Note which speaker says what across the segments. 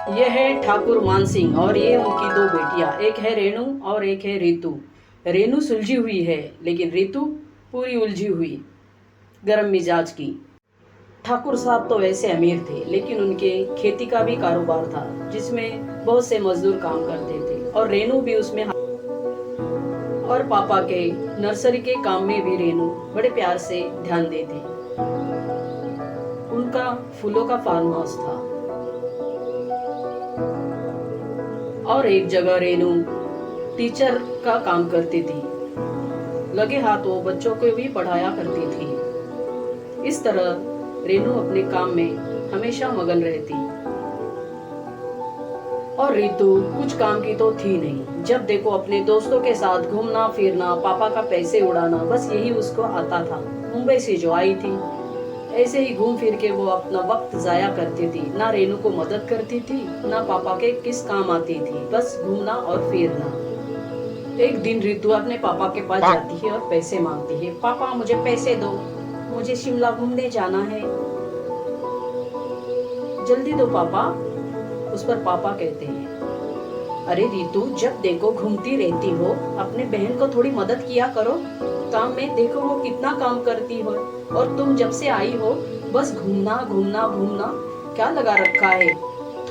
Speaker 1: ये है ठाकुर मान सिंह और ये उनकी दो बेटियां, एक है रेणु और एक है रितु। रेणु सुलझी हुई है लेकिन रितु पूरी उलझी हुई, गर्म मिजाज की। ठाकुर साहब तो वैसे अमीर थे लेकिन उनके खेती का भी कारोबार था जिसमें बहुत से मजदूर काम करते थे और रेणु भी उसमें। और पापा के नर्सरी के काम में भी रेणु बड़े प्यार से ध्यान देते। उनका फूलों का फार्म हाउस था और एक जगह रेणु टीचर का काम करती थी। लगे हाथ वो बच्चों को भी पढ़ाया करती थी। इस तरह रेणु अपने काम में हमेशा मगन रहती और रितु कुछ काम की तो थी नहीं। जब देखो अपने दोस्तों के साथ घूमना फिरना, पापा का पैसे उड़ाना, बस यही उसको आता था। मुंबई से जो आई थी ऐसे ही घूम फिर के वो अपना वक्त जाया करती थी। ना रेणु को मदद करती थी ना पापा के किस काम आती थी, बस घूमना और फिरना। एक दिन रितु अपने पापा के पास जाती है और पैसे मांगती है। पापा मुझे पैसे दो, मुझे शिमला घूमने जाना है, जल्दी दो पापा। उस पर पापा कहते हैं, अरे रितु जब देखो घूमती रहती हो, अपने बहन को थोड़ी मदद किया करो। काम में देखो वो कितना काम करती हो और तुम जब से आई हो बस घूमना घूमना घूमना क्या लगा रखा है।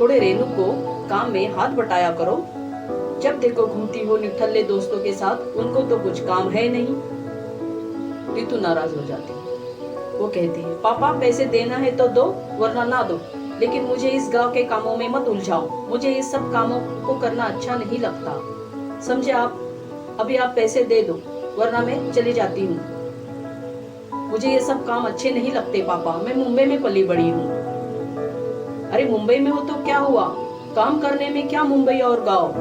Speaker 1: थोड़े रेणु को काम में हाथ बटाया करो। जब देखो घूमती हो निठल्ले दोस्तों के साथ, उनको तो कुछ काम है नहीं। रितु नाराज हो जाती है। वो कहती है, पापा पैसे देना है तो दो वरना ना दो, लेकिन मुझे इस गांव के कामों में मत उलझाओ। मुझे इस सब कामों को करना अच्छा नहीं लगता, समझे आप। अभी आप पैसे दे दो वरना मैं चली जाती हूँ। मुझे ये सब काम अच्छे नहीं लगते पापा, मैं मुंबई में पली बड़ी हूँ। अरे मुंबई में हो तो क्या हुआ, काम करने में क्या मुंबई और गांव।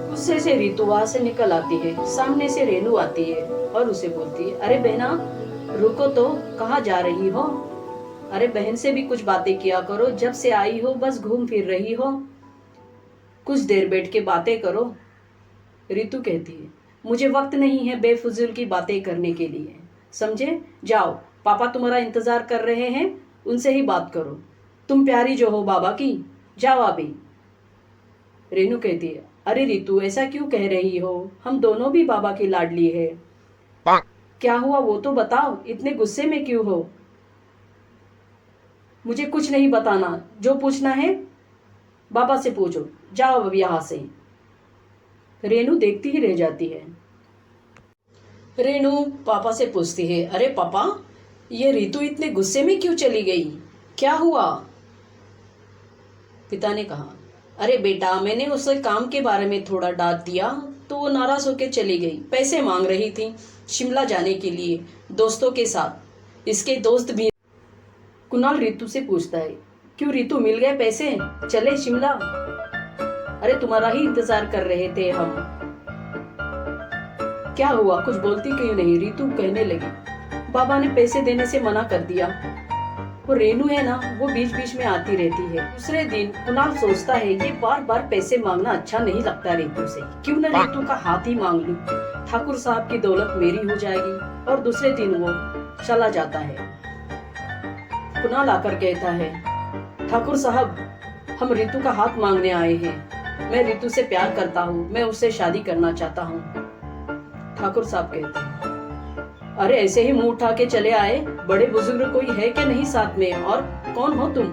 Speaker 1: गुस्से से रितु वहां से निकल आती है। सामने से रेणु आती है और उसे बोलती है, अरे बहना रुको तो, कहाँ जा रही हो। अरे बहन से भी कुछ बातें किया करो, जब से आई हो बस घूम फिर रही हो, कुछ देर बैठ के बातें करो। रितु कहती है, मुझे वक्त नहीं है बेफिजूल की बातें करने के लिए, समझे। जाओ, पापा तुम्हारा इंतजार कर रहे हैं, उनसे ही बात करो। तुम प्यारी जो हो बाबा की, जाओ अभी। रेणु कहती है, अरे रितु ऐसा क्यों कह रही हो, हम दोनों भी बाबा की लाडली है। क्या हुआ वो तो बताओ, इतने गुस्से में क्यों हो। मुझे कुछ नहीं बताना, जो पूछना है बाबा से पूछो, जाओ अब यहाँ से। रेणु देखती ही रह जाती है। रेणु पापा से पूछती है, अरे पापा ये रितु इतने गुस्से में क्यों चली गई, क्या हुआ। पिता ने कहा, अरे बेटा मैंने उसे काम के बारे में थोड़ा डांट दिया तो वो नाराज होकर चली गई। पैसे मांग रही थी शिमला जाने के लिए दोस्तों के साथ, इसके दोस्त भी। कुणाल रितु से पूछता है, क्यों रितु मिल गए पैसे, चले शिमला। अरे तुम्हारा ही इंतजार कर रहे थे हम। क्या हुआ, कुछ बोलती क्यों नहीं। रितु कहने लगी, बाबा ने पैसे देने से मना कर दिया। वो रेणु है ना, वो बीच बीच में आती रहती है। दूसरे दिन कुणाल सोचता है, ये बार बार पैसे मांगना अच्छा नहीं लगता रितु से, क्यों न रितु का हाथ ही मांग लूं। ठाकुर साहब की दौलत मेरी हो जाएगी। और दूसरे दिन वो चला जाता है। कुणाल आकर कहता है, ठाकुर साहब हम रितु का हाथ मांगने आए हैं। मैं रितु से प्यार करता हूँ, मैं उससे शादी करना चाहता हूँ। ठाकुर साहब कहते हैं, अरे ऐसे ही मुंह उठा के चले आए, बड़े बुजुर्ग कोई है क्या नहीं साथ में, और कौन हो तुम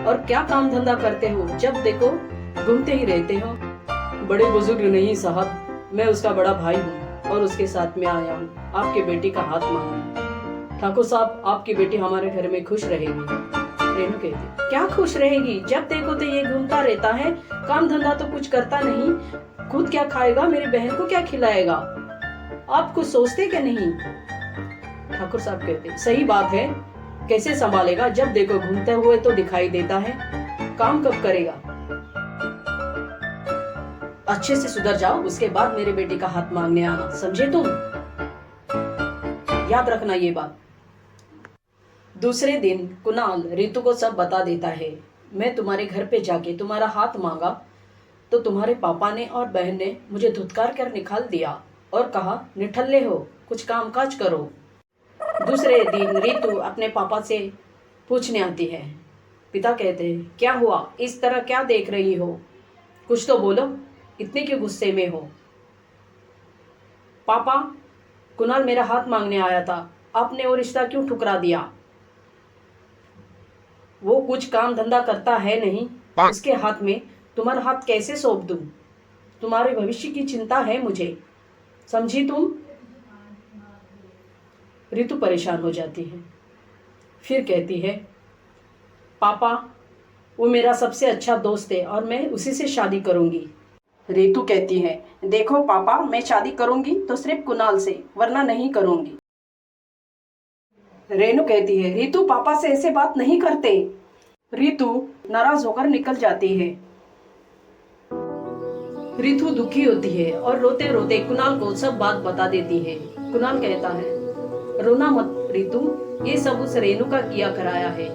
Speaker 1: और क्या काम धंधा करते हो, जब देखो घूमते ही रहते हो। बड़े बुजुर्ग नहीं साहब, मैं उसका बड़ा भाई हूँ और उसके साथ में आया हूँ आपके बेटी का हाथ मांगने। ठाकुर साहब आपकी बेटी हमारे घर में खुश रहेगी। रेणु कहती, क्या खुश रहेगी, जब देखो तो ये घूमता रहता है, काम धंधा तो कुछ करता नहीं, खुद क्या खाएगा, मेरी बहन को क्या खिलाएगा, आप कुछ सोचते क्या नहीं। ठाकुर साहब कहते, सही बात है, कैसे संभालेगा, जब देखो घूमते हुए तो दिखाई देता है, काम कब करेगा। अच्छे से सुधर जाओ, उसके बाद मेरे बेटे का हाथ मांगने आना, समझे तुम, याद रखना ये बात। दूसरे दिन कुणाल रितु को सब बता देता है, मैं तुम्हारे घर पे जाके तुम्हारा हाथ मांगा तो तुम्हारे पापा ने और बहन ने मुझे धुतकार कर निकाल दिया और कहा निठल्ले हो, कुछ काम काज करो। दूसरे दिन रितु अपने पापा से पूछने आती है, पिता कहते हैं, क्या हुआ, इस तरह क्या देख रही हो, कुछ तो बोलो, इतने क्यों गुस्से में हो। पापा, कुणाल मेरा हाथ मांगने आया था, आपने वो रिश्ता क्यों ठुकरा दिया। वो कुछ काम धंधा करता है नहीं, उसके हाथ में तुम्हारा हाथ कैसे सौंप दूं। तुम्हारे भविष्य की चिंता है मुझे, समझी तुम। रितु परेशान हो जाती है, फिर कहती है, पापा वो मेरा सबसे अच्छा दोस्त है और मैं उसी से शादी करूंगी। रितु कहती है, देखो पापा, मैं शादी करूंगी तो सिर्फ कुणाल से, वरना नहीं करूंगी। रेनू कहती है, रितु पापा से ऐसे बात नहीं करते। रितु नाराज होकर निकल जाती है। रितु दुखी होती है और रोते रोते कुणाल को सब बात बता देती है। कुणाल कहता है, रोना मत रितु, ये सब उस रेनू का किया कराया है,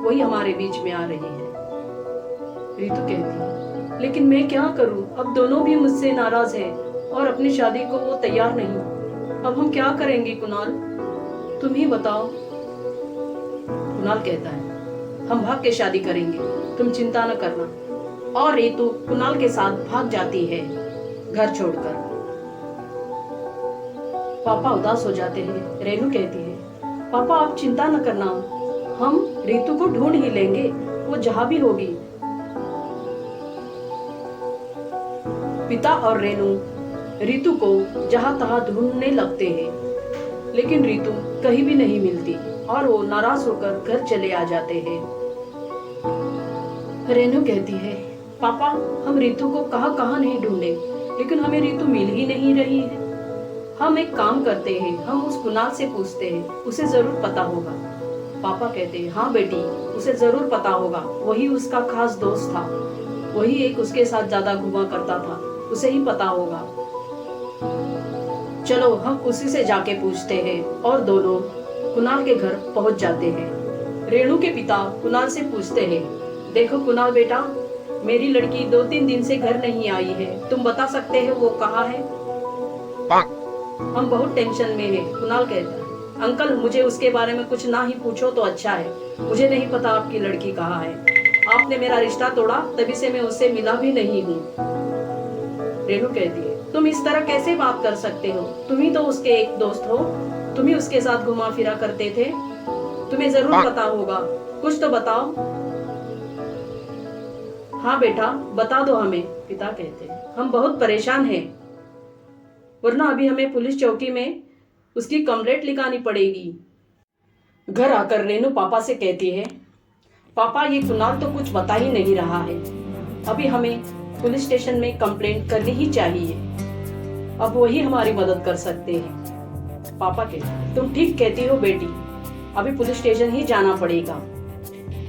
Speaker 1: वही हमारे बीच में आ रही है। रितु कहती है, लेकिन मैं क्या करूं, अब दोनों भी मुझसे नाराज है और अपनी शादी को वो तैयार नहीं। अब हम क्या करेंगे कुणाल, तुम ही बताओ। कुणाल कहता है, हम भाग के शादी करेंगे, तुम चिंता न करना। और रितु कुणाल के साथ भाग जाती है घर छोड़कर। पापा उदास हो जाते हैं। रेनू कहती है, पापा आप चिंता न करना, हम रितु को ढूंढ ही लेंगे, वो जहां भी होगी। पिता और रेनू रितु को जहां तहां ढूंढने लगते हैं, लेकिन रितु कहीं भी नहीं मिलती और वो नाराज होकर घर चले आ जाते हैं। रेनू कहती है, पापा हम रितु को कहां कहां नहीं ढूंढे, लेकिन हमें रितु मिल ही नहीं रही है। हम एक काम करते हैं, हम उस कुणाल से पूछते हैं, उसे जरूर पता होगा। पापा कहते हैं, हाँ बेटी, उसे जरूर पता होगा, वही उसका खास दोस्त था, वही एक उसके साथ ज्यादा घुमा करता था, उसे ही पता होगा। चलो हम उसी से जाके पूछते हैं। और दोनों कुणाल के घर पहुंच जाते हैं। रेणु के पिता कुणाल से पूछते हैं, देखो कुणाल बेटा, मेरी लड़की 2-3 दिन से घर नहीं आई है, तुम बता सकते हो वो कहाँ है। हम बहुत टेंशन में हैं। कुणाल कहता है, अंकल मुझे उसके बारे में कुछ ना ही पूछो तो अच्छा है, मुझे नहीं पता आपकी लड़की कहाँ है। आपने मेरा रिश्ता तोड़ा, तभी से मैं उससे मिला भी नहीं हूँ। रेणु कहती है, तुम इस तरह कैसे बात कर सकते हो, तुम ही तो उसके एक दोस्त हो, तुम ही उसके साथ घुमा फिरा करते थे, तुम्हें जरूर पता होगा, कुछ तो बताओ। हाँ बेटा बता दो हमें, पिता कहते हैं, हम बहुत परेशान हैं, वरना अभी हमें पुलिस चौकी में उसकी कंप्लेंट लिखानी पड़ेगी। घर आकर रेनू पापा से कहती है, पापा ये कुणाल तो कुछ बता ही नहीं रहा है, अभी हमें पुलिस स्टेशन में कंप्लेंट करनी ही चाहिए, अब वही हमारी मदद कर सकते हैं। पापा कहते हैं, तुम ठीक कहती हो बेटी, अभी पुलिस स्टेशन ही जाना पड़ेगा,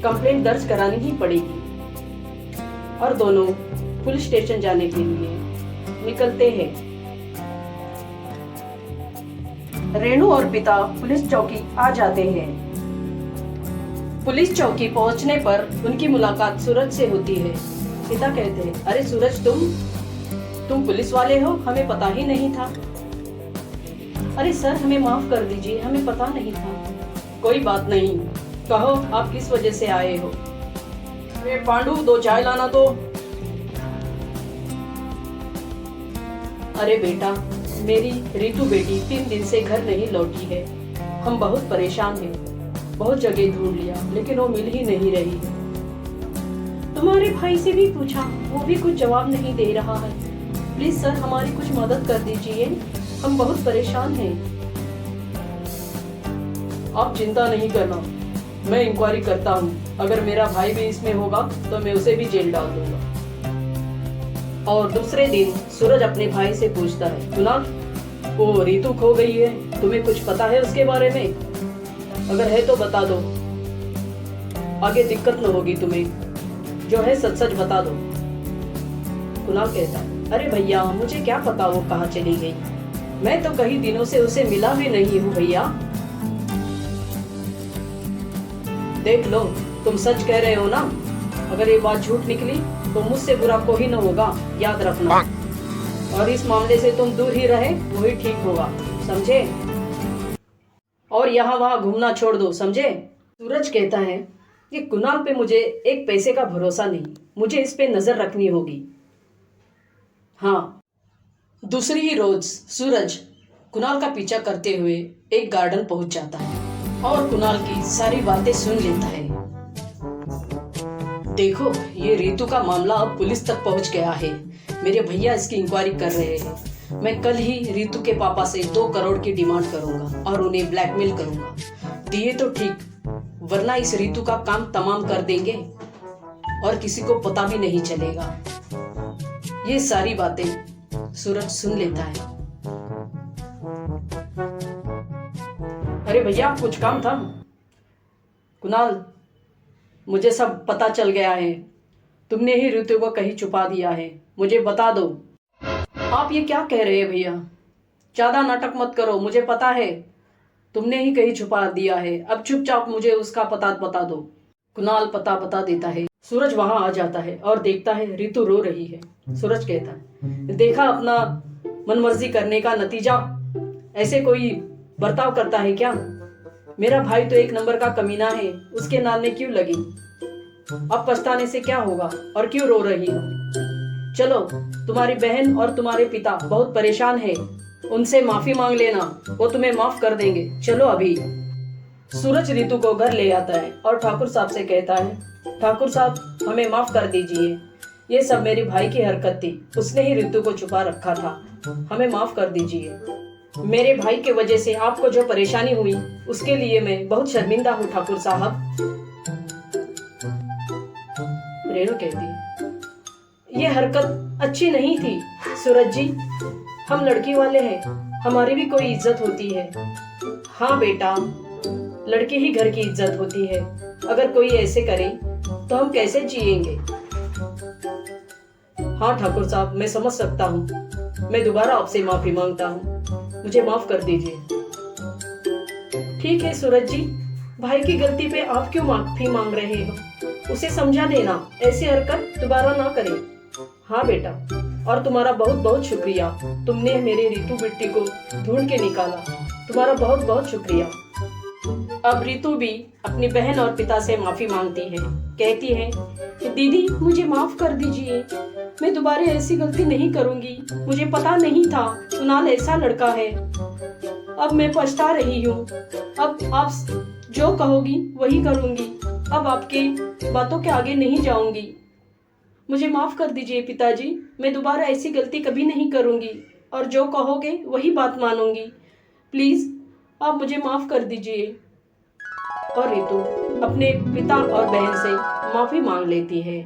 Speaker 1: कंप्लेंट दर्ज करानी ही पड़ेगी। और दोनों पुलिस स्टेशन जाने के लिए निकलते हैं। रेणु और पिता पुलिस चौकी आ जाते हैं। पुलिस चौकी पहुंचने पर उनकी मुलाकात सूरज से होती है। पिता कहते हैं, अरे सूरज, तुम पुलिस वाले हो, हमें पता ही नहीं था। अरे सर हमें माफ कर दीजिए, हमें पता नहीं था। कोई बात नहीं, कहो आप किस वजह से आए हो। पांडु 2 चाय लाना तो। अरे बेटा, मेरी रितु बेटी 3 दिन से घर नहीं लौटी है, हम बहुत परेशान हैं, बहुत जगह ढूंढ लिया लेकिन वो मिल ही नहीं रही। तुम्हारे भाई से भी पूछा, वो भी कुछ जवाब नहीं दे रहा है। प्लीज सर हमारी कुछ मदद कर दीजिए, हम बहुत परेशान हैं। आप चिंता नहीं करना, मैं इंक्वायरी करता हूँ, अगर मेरा भाई भी इसमें होगा तो मैं उसे भी जेल डाल दूंगा। और दूसरे दिन सूरज अपने भाई से पूछता है, कुणाल वो रितु खो गई है, तुम्हें कुछ पता है उसके बारे में? अगर है तो बता दो, आगे दिक्कत न होगी तुम्हें, जो है सच सच बता दो। कुणाल कहता है, अरे भैया मुझे क्या पता वो कहाँ चली गई, मैं तो कई दिनों से उसे मिला भी नहीं हूँ भैया। देख लो तुम सच कह रहे हो ना, अगर ये बात झूठ निकली तो मुझसे बुरा कोई न होगा, याद रखना। और इस मामले से तुम दूर ही रहे वही ठीक होगा, समझे? और यहाँ वहाँ घूमना छोड़ दो, समझे? सूरज कहता है, कि कुणाल पे मुझे एक पैसे का भरोसा नहीं, मुझे इस पे नजर रखनी होगी। हाँ। दूसरी ही रोज सूरज कुणाल का पीछा करते हुए एक गार्डन पहुंच जाता है और कुणाल की सारी बातें सुन लेता है। देखो, ये रितु का मामला अब पुलिस तक पहुंच गया है। मेरे भैया इसकी इंक्वायरी कर रहे हैं। मैं कल ही रितु के पापा से 2 करोड़ की डिमांड करूंगा और उन्हें ब्लैकमेल करूंगा। दिए तो ठीक, वरना इस रितु का काम तमाम कर देंगे और किसी को पता भी नहीं चलेगा। ये सारी बातें सूरज सुन लेता है। अरे भैया, कुछ काम था? कुणाल, मुझे सब पता चल गया है। तुमने ही ऋतु को कहीं छुपा दिया है, मुझे बता दो। आप ये क्या कह रहे हैं भैया? ज्यादा नाटक मत करो, मुझे पता है तुमने ही कहीं छुपा दिया है। अब चुपचाप मुझे उसका पता बता दो। कुणाल पता बता देता है। सूरज वहां आ जाता है और देखता है ऋतु रो रही है। सूरज कहता है, देखा अपना मनमर्जी करने का नतीजा? ऐसे कोई बर्ताव करता है क्या? मेरा भाई तो एक नंबर का कमीना है, उसके नाल में क्यों लगी? अब पछताने से क्या होगा और क्यों रो रही हो? चलो, तुम्हारी बहन और तुम्हारे पिता बहुत परेशान है, उनसे माफी मांग लेना, वो तुम्हें माफ कर देंगे। चलो अभी। सूरज रितु को घर ले आता है और ठाकुर साहब से कहता है, ठाकुर साहब, हमें माफ कर दीजिए। ये सब मेरे भाई की हरकत थी, उसने ही रितु को छुपा रखा था, हमें माफ कर दीजिए। मेरे भाई के वजह से आपको जो परेशानी हुई उसके लिए मैं बहुत शर्मिंदा हूँ ठाकुर साहब। रेणु कहती है, ये हरकत अच्छी नहीं थी सूरज जी, हम लड़की वाले हैं, हमारी भी कोई इज्जत होती है। हाँ बेटा, लड़के ही घर की इज्जत होती है, अगर कोई ऐसे करे तो हम कैसे जिएंगे? हाँ ठाकुर साहब, मैं समझ सकता हूँ, मैं दोबारा आपसे माफी मांगता हूँ, मुझे माफ कर दीजिए। ठीक है सूरज जी, भाई की गलती पे आप क्यों माफी मांग रहे हो? उसे समझा देना, ऐसी हरकत दोबारा ना करे। हाँ बेटा, और तुम्हारा बहुत बहुत शुक्रिया, तुमने मेरे रितु बेटी को ढूंढ के निकाला, तुम्हारा बहुत बहुत शुक्रिया। अब रितु भी अपनी बहन और पिता से माफी मांगती है, कहती है कि दीदी मुझे माफ कर दीजिए, मैं दोबारा ऐसी गलती नहीं करूंगी, मुझे पता नहीं था कुणाल ऐसा लड़का है, अब मैं पछता रही हूँ, अब आप जो कहोगी वही करूंगी, अब आपके बातों के आगे नहीं जाऊंगी, मुझे माफ कर दीजिए पिताजी, मैं दोबारा ऐसी गलती कभी नहीं करूंगी और जो कहोगे वही बात मानूंगी, प्लीज आप मुझे माफ कर दीजिए। और रितु अपने पिता और बहन से माफी मांग लेती है।